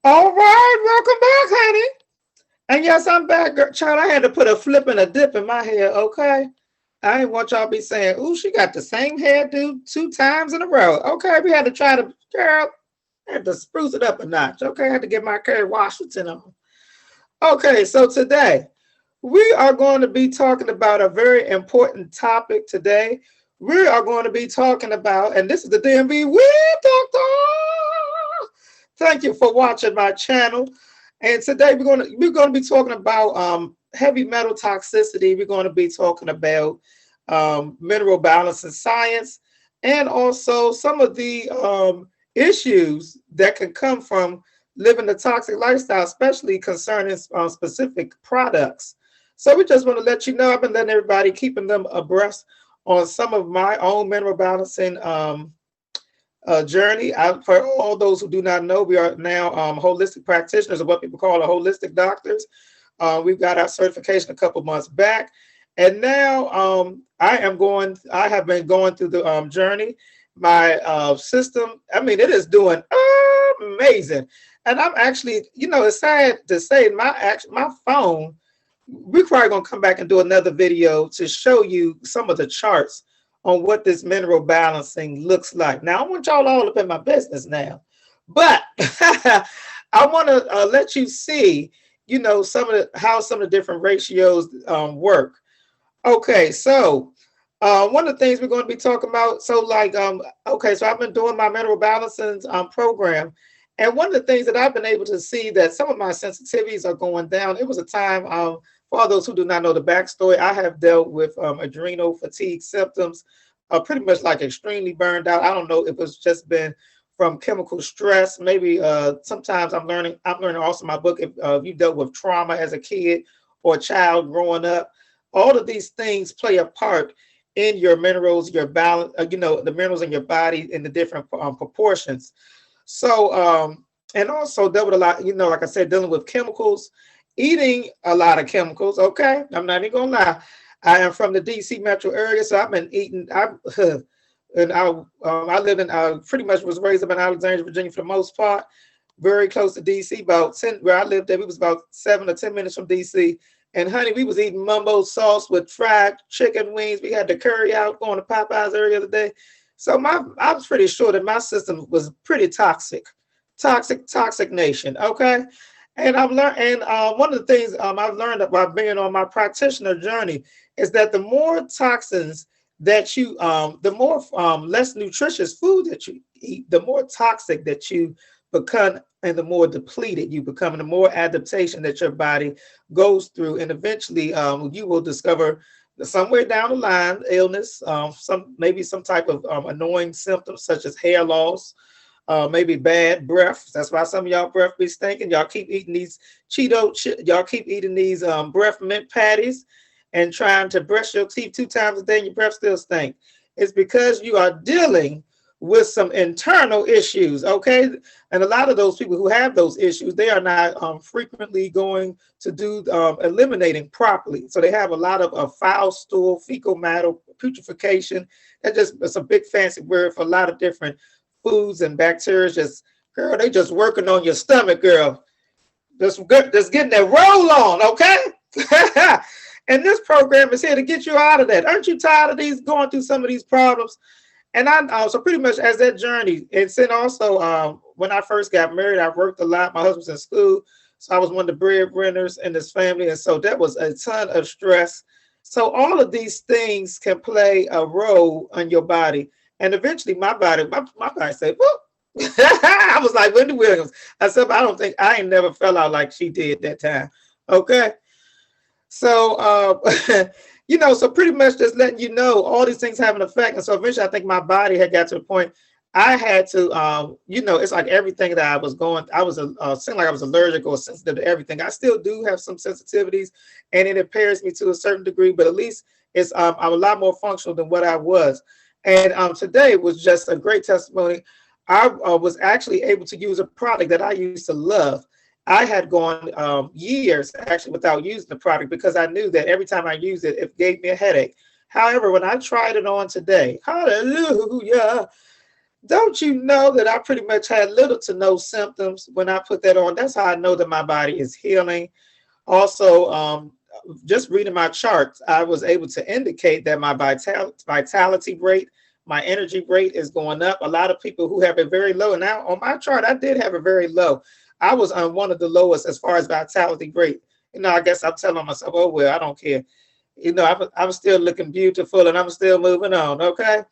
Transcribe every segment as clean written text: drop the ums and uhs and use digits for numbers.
All right, welcome back, honey. And yes, I'm back, girl. Child, I had to put a flip and a dip in my hair, okay? I didn't want y'all to be saying, ooh, she got the same hairdo 2 times in a row. Okay, we had to try to, girl, I had to spruce it up a notch. Okay, I had to get my Kerry Washington on. Okay, so today we are going to be talking about a very important topic today. We are going to be talking about, and this is the DMV Weed Doctor. Thank you for watching my channel. And today we're going to be talking about heavy metal toxicity. We're going to be talking about mineral balance and science, and also some of the issues that can come from living a toxic lifestyle, especially concerning specific products. So we just want to let you know I've been letting everybody keeping them abreast on some of my own mineral balancing journey. For all those who do not know, we are now holistic practitioners, or what people call a holistic doctors. We've got our certification a couple months back, and now I have been going through the journey. My system, I mean, it is doing amazing, and I'm actually, it's sad to say, my phone. We're probably gonna come back and do another video to show you some of the charts on what this mineral balancing looks like. Now, I want y'all all up in my business now, but I want to let you see, how some of the different ratios work. Okay, so one of the things we're going to be talking about, so like, okay, so I've been doing my mineral balancing program, and one of the things that I've been able to see that some of my sensitivities are going down. It was a time, for all those who do not know the backstory, I have dealt with adrenal fatigue symptoms, pretty much like extremely burned out. I don't know if it's just been from chemical stress. Maybe sometimes I'm learning also in my book, if you dealt with trauma as a kid or a child growing up, all of these things play a part in your minerals, your balance, the minerals in your body in the different proportions. So, and also dealt with a lot, like I said, dealing with chemicals, eating a lot of chemicals. Okay, I'm not even gonna lie. I am from the DC metro area, so I've been eating. I lived in, pretty much was raised up in Alexandria, Virginia for the most part, very close to DC. About 10, where I lived there, we was about 7 or 10 minutes from DC. And honey, we was eating mumbo sauce with fried chicken wings. We had the curry out going to Popeyes earlier today. So I was pretty sure that my system was pretty toxic nation. Okay, and I've learned, and one of the things I've learned about being on my practitioner journey is that the more toxins that the more less nutritious food that you eat, the more toxic that you become, and the more depleted you become, and the more adaptation that your body goes through, and eventually you will discover somewhere down the line illness, maybe some type of annoying symptoms such as hair loss, maybe bad breath. That's why some of y'all breath be stinking. Y'all keep eating these y'all keep eating these breath mint patties and trying to brush your teeth 2 times a day and your breath still stink. It's because you are dealing with some internal issues, okay? And a lot of those people who have those issues, they are not frequently going to do eliminating properly. So they have a lot of foul stool, fecal matter, putrefaction. It's a big fancy word for a lot of different foods and bacteria. Just, girl, they just working on your stomach, girl. Just getting that roll on, okay? And this program is here to get you out of that. Aren't you tired of going through some of these problems? And so pretty much as that journey, and then also when I first got married, I worked a lot. My husband's in school, so I was one of the breadwinners in this family, and so that was a ton of stress. So all of these things can play a role on your body, and eventually my body said, "Whoop." I was like Wendy Williams. I said, I ain't never fell out like she did that time. Okay. So, so pretty much just letting you know all these things have an effect. And so eventually I think my body had got to the point I had to, it's like everything that I was seemed like I was allergic or sensitive to everything. I still do have some sensitivities, and it impairs me to a certain degree, but at least I'm a lot more functional than what I was. And today was just a great testimony. I was actually able to use a product that I used to love. I had gone years actually without using the product because I knew that every time I used it, it gave me a headache. However, when I tried it on today, hallelujah, Don't you know that I pretty much had little to no symptoms when I put that on? That's how I know that my body is healing. Also, just reading my charts, I was able to indicate that my vitality rate, my energy rate is going up. A lot of people who have it very low. Now, on my chart, I did have it very low. I was on one of the lowest as far as vitality rate. I guess I'm telling myself, oh, well, I don't care. I'm still looking beautiful and I'm still moving on. Okay.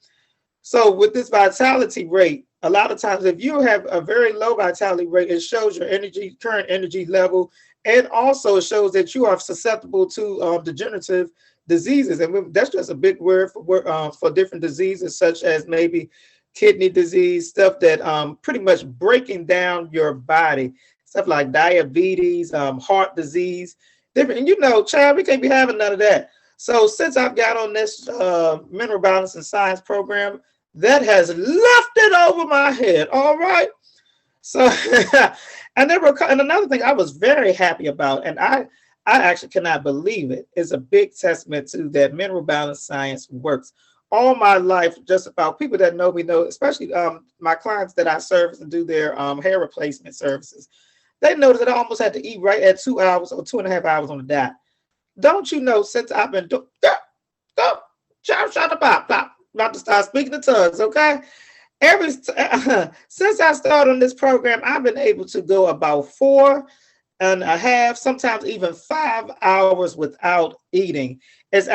So with this vitality rate, a lot of times if you have a very low vitality rate, it shows your current energy level, and also it shows that you are susceptible to degenerative diseases. And that's just a big word for different diseases, such as maybe kidney disease, stuff that pretty much breaking down your body, stuff like diabetes, heart disease, different. And child, we can't be having none of that. So since I've got on this mineral balance and science program, that has lifted over my head. All right. So, and another thing I was very happy about, and I actually cannot believe it, is a big testament to that mineral balance science works. All my life, just about people that know me know, especially my clients that I service and do their hair replacement services, they know that I almost had to eat right at 2 hours or 2.5 hours on the dot. Don't you know, since I've been doing, shut up, about to start speaking in tongues, okay? Since I started on this program, I've been able to go about 4.5, sometimes even 5 hours without eating. It's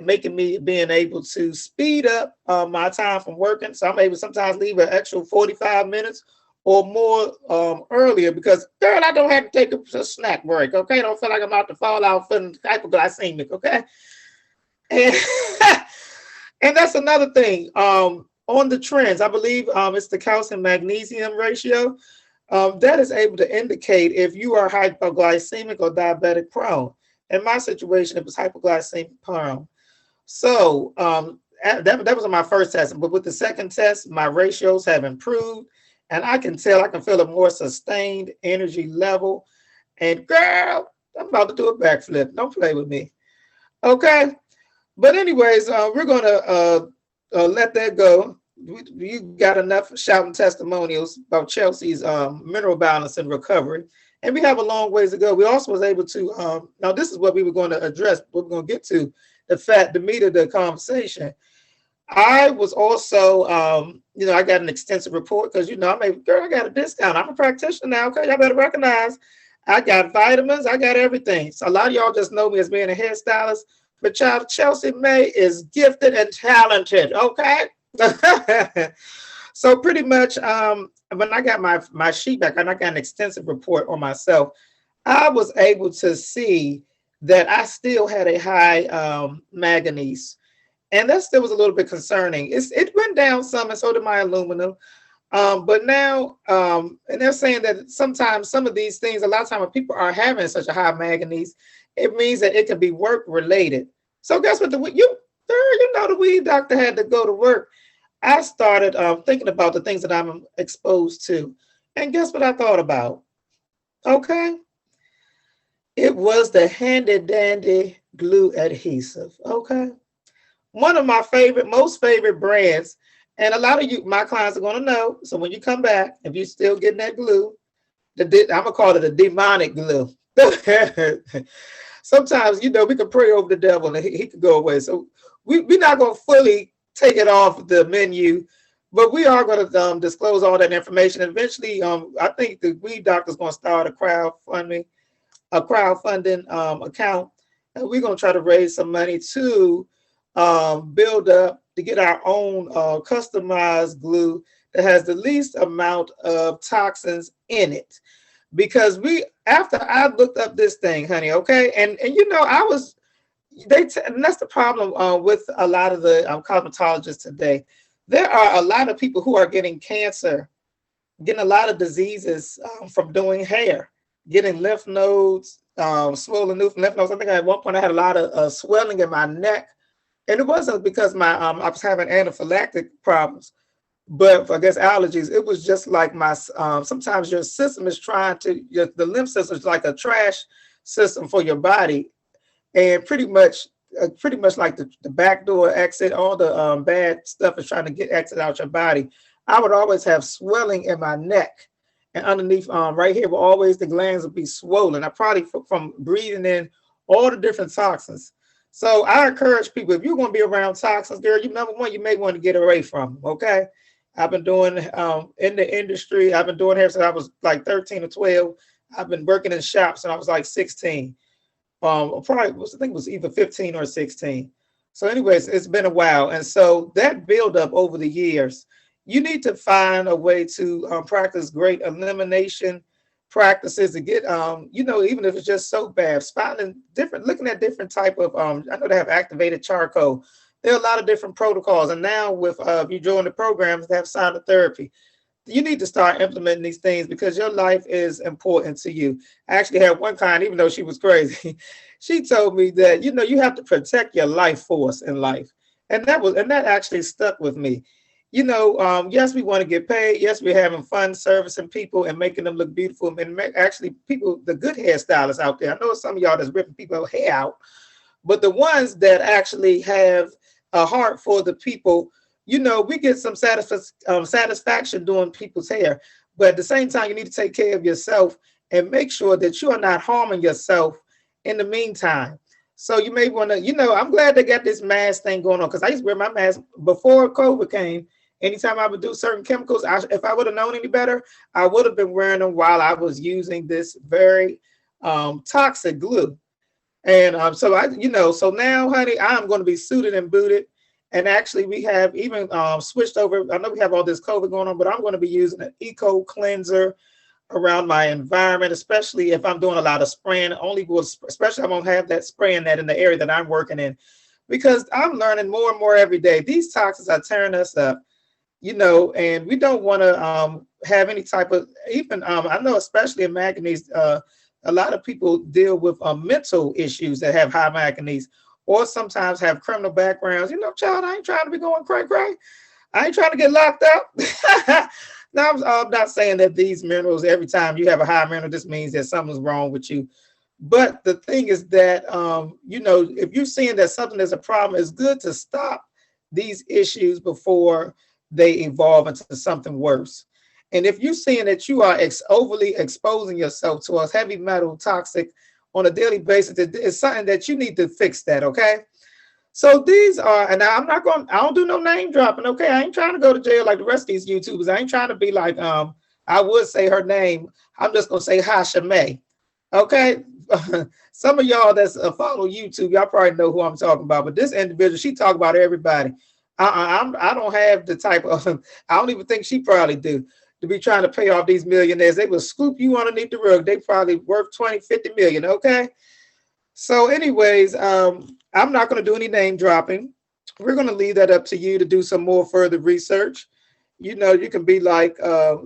making me being able to speed up my time from working. So I'm able to sometimes leave an extra 45 minutes or more earlier because, girl, I don't have to take a snack break, okay? I don't feel like I'm about to fall out feeling hypoglycemic, okay? And, and that's another thing. On the trends, I believe it's the calcium magnesium ratio. That is able to indicate if you are hypoglycemic or diabetic prone. In my situation, it was hypoglycemic prone. So that was on my first test. But with the second test, my ratios have improved. And I can feel a more sustained energy level. And girl, I'm about to do a backflip. Don't play with me. Okay. But anyways, we're going to let that go. You got enough shouting testimonials about Chelsea's mineral balance and recovery. And we have a long ways to go. We also was able to, now this is what we were going to address. We're going to get to the meat of the conversation. I was also, I got an extensive report because, I got a discount. I'm a practitioner now. Okay, y'all better recognize I got vitamins. I got everything. So a lot of y'all just know me as being a hairstylist, but child, Chelsea May is gifted and talented. Okay. So pretty much, when I got my sheet back and I got an extensive report on myself, I was able to see that I still had a high manganese. And that still was a little bit concerning. It went down some, and so did my aluminum. But now, and they're saying that sometimes some of these things, a lot of times when people are having such a high manganese, it means that it can be work related. So guess what? The weed doctor had to go to work. I started thinking about the things that I'm exposed to. And guess what I thought about? Okay. It was the handy dandy glue adhesive. Okay. One of my most favorite brands, and a lot of you, my clients are going to know. So when you come back, if you're still getting that glue, I'm going to call it a demonic glue. Sometimes, we can pray over the devil and he could go away. So we're not going to fully take it off the menu, but we are going to disclose all that information. Eventually, I think the weed doctor is going to start a crowdfunding account, and we're going to try to raise some money to build up to get our own customized glue that has the least amount of toxins in it. Because after I looked up this thing, honey, okay, and and that's the problem with a lot of the cosmetologists today. There are a lot of people who are getting cancer, getting a lot of diseases from doing hair, getting lymph nodes, swollen lymph nodes. I think at one point I had a lot of swelling in my neck, and it wasn't because I was having anaphylactic problems, but I guess allergies. It was just like sometimes your system is the lymph system is like a trash system for your body, and pretty much like the back door exit, all the bad stuff is trying to get exit out your body. I would always have swelling in my neck and underneath right here, were always the glands would be swollen. I probably from breathing in all the different toxins. So I encourage people, if you're going to be around toxins, girl, you number one, you may want to get away from them. Okay. I've been doing in the industry. I've been doing hair since I was like 13 or 12. I've been working in shops since I was like 16. Probably was, I think it was either 15 or 16. So, anyways, it's been a while. And so that buildup over the years, you need to find a way to practice great elimination practices to get, even if it's just soap baths, finding different, looking at different type of, I know they have activated charcoal. There are a lot of different protocols. And now with you join the programs, they have sonotherapy. You need to start implementing these things because your life is important to you. I actually had one client, even though she was crazy, she told me that, you have to protect your life force in life. And that actually stuck with me. Yes, we want to get paid. Yes, we're having fun servicing people and making them look beautiful. And actually people, the good hairstylists out there, I know some of y'all that's ripping people's hair out, but the ones that actually have a heart for the people, we get some satisfaction doing people's hair. But at the same time, you need to take care of yourself and make sure that you are not harming yourself in the meantime. So you may want to, I'm glad they got this mask thing going on because I used to wear my mask before COVID came. Anytime I would do certain chemicals, if I would have known any better, I would have been wearing them while I was using this very toxic glue. And so now, honey, I'm going to be suited and booted. And actually, we have even switched over. I know we have all this COVID going on, but I'm going to be using an eco cleanser around my environment, especially if I'm doing a lot of spraying. Especially I won't have that spraying that in the area that I'm working in, because I'm learning more and more every day. These toxins are tearing us up, and we don't want to have any type of even. I know, especially in manganese, a lot of people deal with mental issues that have high manganese, or sometimes have criminal backgrounds. Child, I ain't trying to be going cray. I ain't trying to get locked up. Now, I'm not saying that these minerals, every time you have a high mineral, this means that something's wrong with you. But the thing is that, if you're seeing that something is a problem, it's good to stop these issues before they evolve into something worse. And if you're seeing that you are overly exposing yourself to a heavy metal toxic on a daily basis, it's something that you need to fix that, okay? So these are, and I don't do no name dropping, okay? I ain't trying to go to jail like the rest of these YouTubers. I ain't trying to be like, I would say her name. I'm just going to say Hashime, okay? Some of y'all that's follow YouTube, y'all probably know who I'm talking about, but this individual, she talk about everybody. I don't have the type of, I don't even think she probably do, to be trying to pay off these millionaires. They will scoop you underneath the rug. They probably worth 20, 50 million, okay? So anyways, I'm not going to do any name dropping. We're going to leave that up to you to do some more further research. You can be like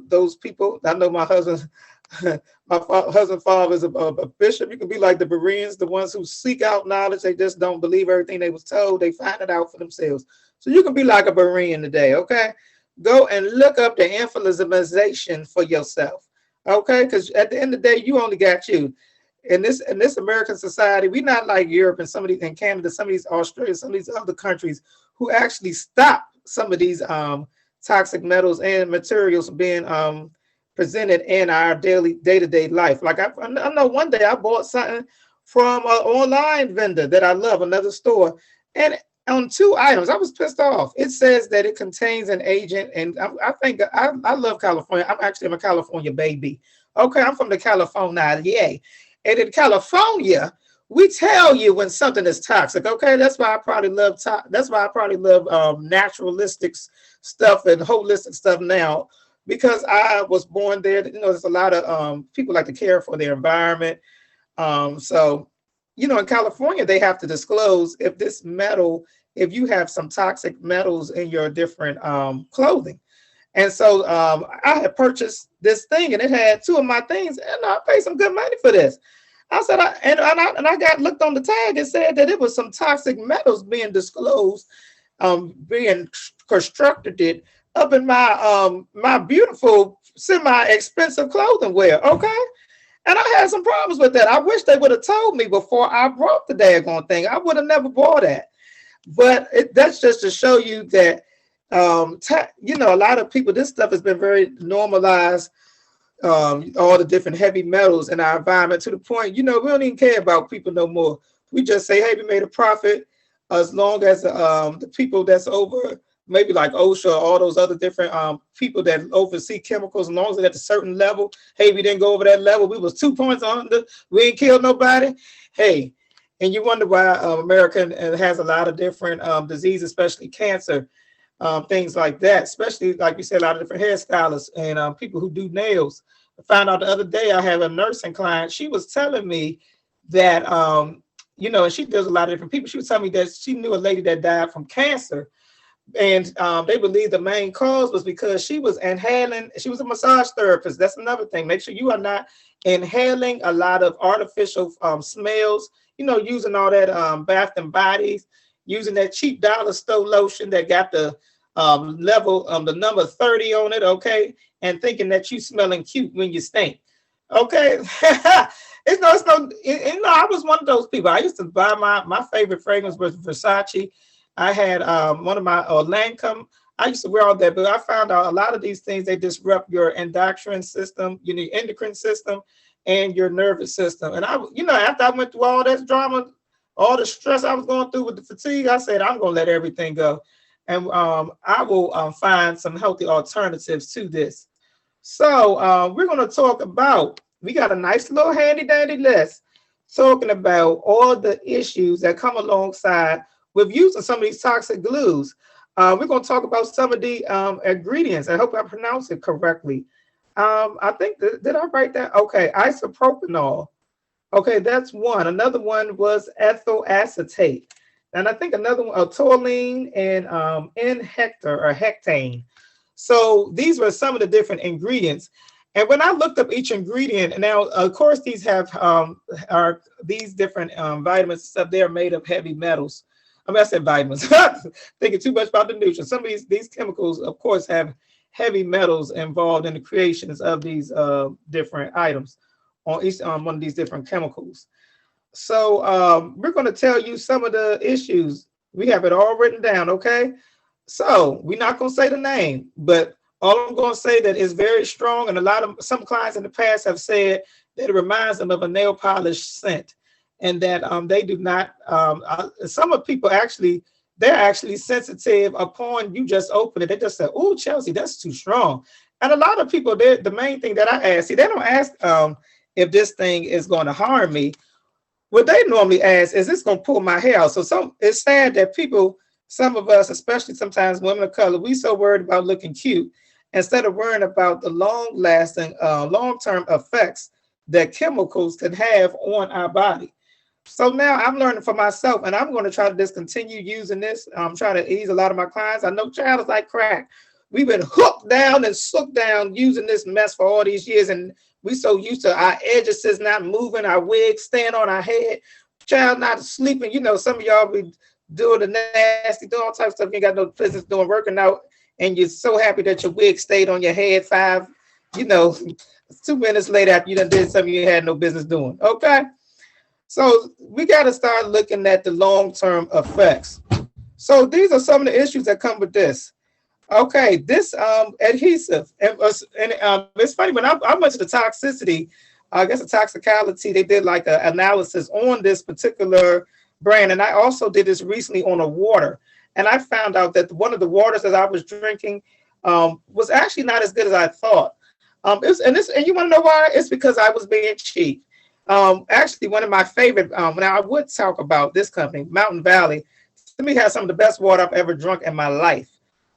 those people. I know my husband, husband's father is a bishop. You can be like the Bereans, the ones who seek out knowledge. They just don't believe everything they was told. They find it out for themselves. So you can be like a Berean today, okay? Go and look up the infantilization for yourself, okay? Because at the end of the day, you only got you. In this American society, we're not like Europe and some of these, in Canada, some of these Australia, some of these other countries who actually stop some of these toxic metals and materials being presented in our daily day-to-day life. Like I know one day I bought something from an online vendor that I love, another store, and on 2 items, I was pissed off. It says that it contains an agent, and I think I love California. I'm a California baby. Okay, I'm from the California, yeah. And in California, we tell you when something is toxic. Okay, that's why I probably love naturalistic stuff and holistic stuff now, because I was born there. There's a lot of people like to care for their environment. So in California, they have to disclose if you have some toxic metals in your different clothing. And so I had purchased this thing, and it had 2 of my things, and I paid some good money for this. I said, I got looked on the tag and said that it was some toxic metals being disclosed, being constructed up in my beautiful, semi-expensive clothing wear. Okay. And I had some problems with that. I wish they would have told me before I brought the daggone thing. I would have never bought that. But that's just to show you that A lot of people, this stuff has been very normalized, all the different heavy metals in our environment to the point, we don't even care about people no more. We just say, hey, we made a profit as long as the people that's over, maybe like OSHA, all those other different people that oversee chemicals, as long as they're at a certain level, hey, we didn't go over that level. We was 2 points under. We ain't killed nobody. Hey, and you wonder why America has a lot of different diseases, especially cancer, things like that, especially like you said, a lot of different hairstylists and people who do nails. I found out the other day I have a nursing client. She was telling me that, and she does a lot of different people. She was telling me that she knew a lady that died from cancer. And they believe the main cause was because she was inhaling. She was a massage therapist. That's another thing. Make sure you are not inhaling a lot of artificial smells, using all that Bath and Bodies, using that cheap dollar store lotion that got the level, the number 30 on it, okay, and thinking that you smelling cute when you stink, okay. I was one of those people. I used to buy my favorite fragrance was Versace. I had one of my Lancome. I used to wear all that, but I found out a lot of these things, they disrupt your endocrine system, your endocrine system, and your nervous system. And after I went through all that drama, all the stress I was going through with the fatigue, I said, I'm going to let everything go. And I will find some healthy alternatives to this. So we're going to talk about, we got a nice little handy dandy list talking about all the issues that come alongside with using some of these toxic glues. We're going to talk about some of the ingredients. I hope I pronounced it correctly. I think, did I write that? Okay, isopropanol. Okay, that's one. Another one was ethyl acetate. And I think another one, toluene and N-hector or hectane. So these were some of the different ingredients. And when I looked up each ingredient, and now, of course, these have these different vitamins and stuff, they are made of heavy metals. I said vitamins, thinking too much about the nutrients. Some of these chemicals, of course, have heavy metals involved in the creations of these different items on each one of these different chemicals. So we're going to tell you some of the issues. We have it all written down, okay? So we're not going to say the name, but all I'm going to say that is very strong, and some clients in the past have said that it reminds them of a nail polish scent. And that they do not, some of people actually, they're actually sensitive upon you just open it. They just say, oh, Chelsea, that's too strong. And a lot of people, the main thing that I ask, they don't ask if this thing is going to harm me. What they normally ask is, this going to pull my hair out? So it's sad that people, some of us, especially sometimes women of color, we so worried about looking cute instead of worrying about the long-lasting, long-term effects that chemicals can have on our body. So now I'm learning for myself, and I'm going to try to discontinue using this. I'm trying to ease a lot of my clients. I know child is like crack. We've been hooked down and soaked down using this mess for all these years, and we so used to our edges just not moving, our wigs staying on our head, child not sleeping. Some of y'all be doing the nasty, doing all types of stuff. You ain't got no business doing, working out, and you're so happy that your wig stayed on your head 2 minutes later after you done did something you had no business doing. Okay. So we got to start looking at the long-term effects. So these are some of the issues that come with this. Okay, this adhesive, and it's funny, when I went to the toxicity, I guess the toxicality, they did like an analysis on this particular brand. And I also did this recently on a water. And I found out that one of the waters that I was drinking was actually not as good as I thought. And you want to know why? It's because I was being cheap. Actually, one of my favorite, now I would talk about this company, Mountain Valley, to me has some of the best water I've ever drunk in my life.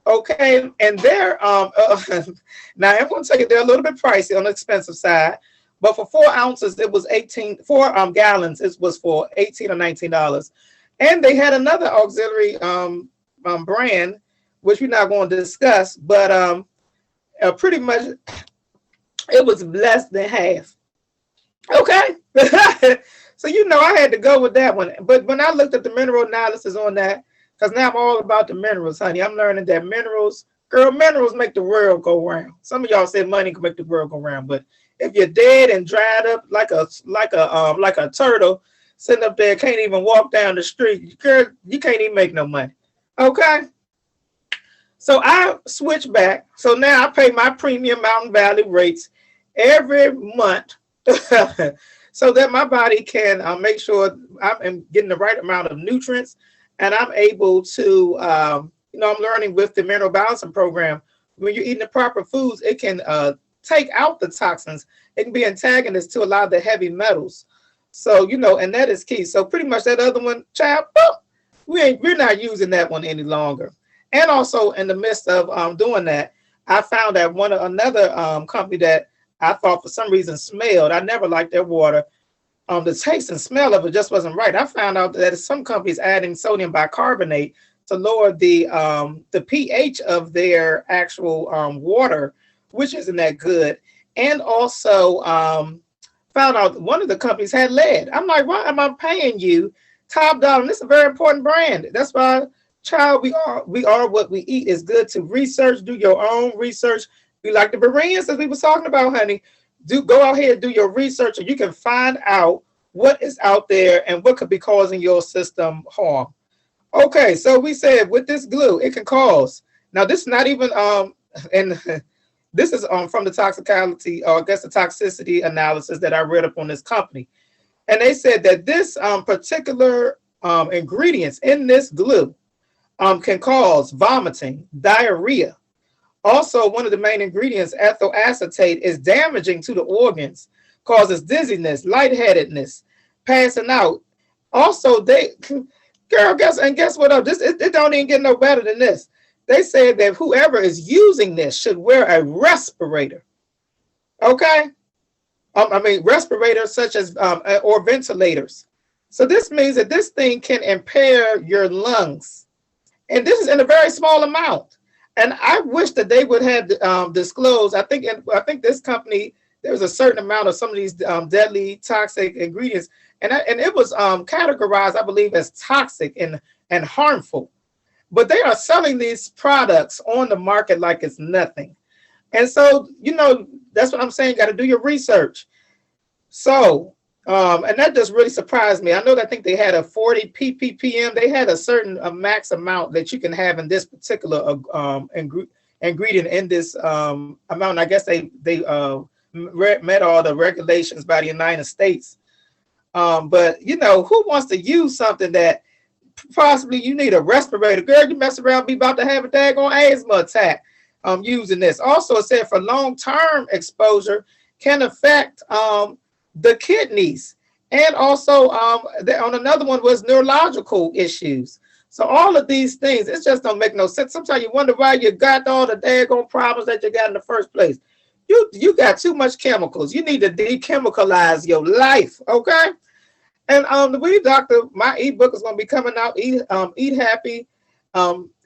Okay, and they're, now I'm going to tell you, they're a little bit pricey on the expensive side, but for 4 ounces, it was 4 gallons, it was for $18 or $19. And they had another auxiliary brand, which we're not going to discuss, but pretty much it was less than half. Okay. So, I had to go with that one. But when I looked at the mineral analysis on that, because now I'm all about the minerals, honey. I'm learning that minerals make the world go round. Some of y'all said money can make the world go round, but if you're dead and dried up like a turtle sitting up there, can't even walk down the street, girl, you can't even make no money. Okay. So I switched back. So now I pay my premium Mountain Valley rates every month so that my body can make sure I'm getting the right amount of nutrients, and I'm able to, I'm learning with the mineral balancing program. When you're eating the proper foods, it can take out the toxins. It can be antagonist to a lot of the heavy metals. So, and that is key. So pretty much that other one, child, we're not using that one any longer. And also in the midst of doing that, I found that another company that I thought for some reason smelled. I never liked their water. The taste and smell of it just wasn't right. I found out that some companies adding sodium bicarbonate to lower the pH of their actual water, which isn't that good. And also found out one of the companies had lead. I'm like, why am I paying you top dollar? And this is a very important brand. That's why, child, we are what we eat. It's good to research, do your own research. Be like the Bereans, as we was talking about, honey. Go out here and do your research, and you can find out what is out there and what could be causing your system harm. Okay, so we said with this glue, it can cause. Now, this is not even and this is from the toxicality, or I guess the toxicity analysis that I read up on this company, and they said that this particular ingredients in this glue can cause vomiting, diarrhea. Also, one of the main ingredients, ethyl acetate, is damaging to the organs, causes dizziness, lightheadedness, passing out. Also, guess what else? It don't even get no better than this. They said that whoever is using this should wear a respirator. Okay? Respirators such as, or ventilators. So this means that this thing can impair your lungs. And this is in a very small amount. And I wish that they would have disclosed. I think this company, there was a certain amount of some of these deadly toxic ingredients, and it was categorized, I believe, as toxic and harmful. But they are selling these products on the market like it's nothing. And so, that's what I'm saying. You got to do your research. So, and that just really surprised me. I know that I think they had a 40 ppm. They had a certain max amount that you can have in this particular ingredient in this amount. I guess they met all the regulations by the United States. But who wants to use something that possibly you need a respirator? Girl, you mess around, be about to have a daggone asthma attack using this. Also, it said for long-term exposure can affect the kidneys, and also on another one was neurological issues. So all of these things, it just don't make no sense. Sometimes you wonder why you got all the daggone problems that you got in the first place. You got too much chemicals. You need to dechemicalize your life, okay? And the Weed Doctor, my ebook is going to be coming out. Eat happy,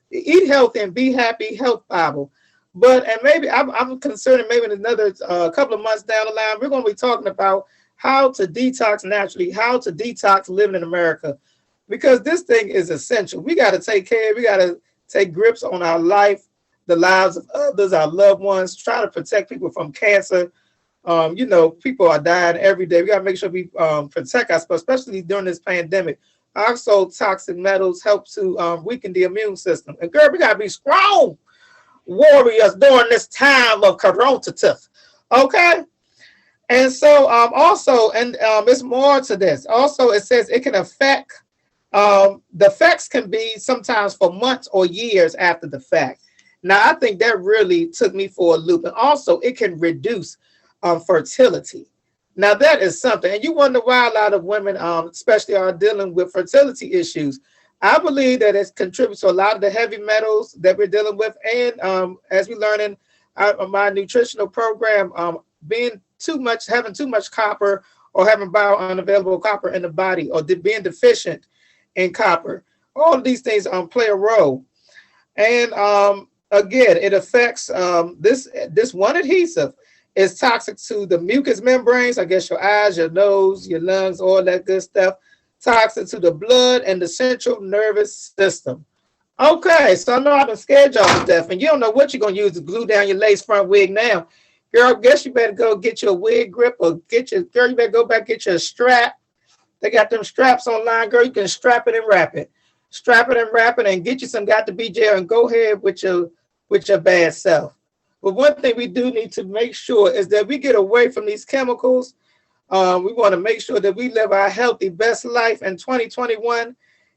eat healthy, and be happy. Health Bible. But maybe I'm concerning maybe in another couple of months down the line, we're going to be talking about how to detox naturally, how to detox living in America, because this thing is essential. We got to take care. We got to take grips on our life, the lives of others, our loved ones, try to protect people from cancer. People are dying every day. We got to make sure we protect us, especially during this pandemic. Also, toxic metals help to weaken the immune system. And girl, we got to be strong warriors during this time of coronavirus. Okay? And so also, and it's more to this. Also, it says it can affect, the effects can be sometimes for months or years after the fact. Now, I think that really took me for a loop. And also, it can reduce fertility. Now, that is something. And you wonder why a lot of women, especially, are dealing with fertility issues. I believe that it contributes to a lot of the heavy metals that we're dealing with. And as we learn in my nutritional program, having too much copper, or having biounavailable copper in the body, or being deficient in copper. All of these things play a role. And again, it affects this one adhesive is toxic to the mucous membranes, I guess your eyes, your nose, your lungs, all that good stuff. Toxic to the blood and the central nervous system. Okay, so I know I've been scared y'all to death, and you don't know what you're going to use to glue down your lace front wig now. Girl, I guess you better go get your wig grip, or you better go back get your strap. They got them straps online, girl. You can strap it and wrap it. Strap it and wrap it, and get you some Got to Be gel, and go ahead with your with your bad self. But one thing we do need to make sure is that we get away from these chemicals. We want to make sure that we live our healthy best life in 2021.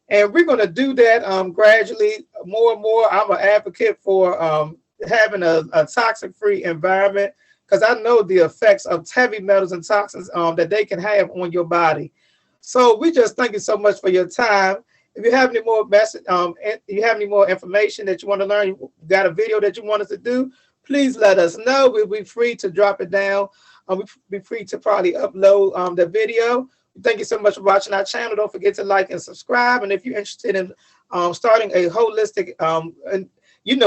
And we're going to do that gradually more and more. I'm an advocate for having a toxic-free environment because I know the effects of heavy metals and toxins that they can have on your body. So we just thank you so much for your time. If you have any more you have any more information that you want to learn, you got a video that you want us to do, please let us know. We'll be free to drop it down. We'll be free to probably upload the video. Thank you so much for watching our channel. Don't forget to like and subscribe. And if you're interested in starting a holistic,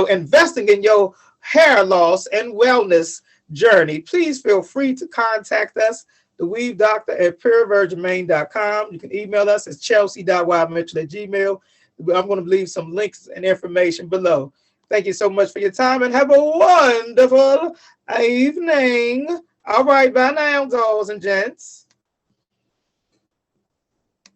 investing in your hair loss and wellness journey, please feel free to contact us, the Weave Doctor at purevirginmaine.com. You can email us at chelsea.wildmitchell@gmail. I'm going to leave some links and information below. Thank you so much for your time and have a wonderful evening. All right, bye now, dolls and gents.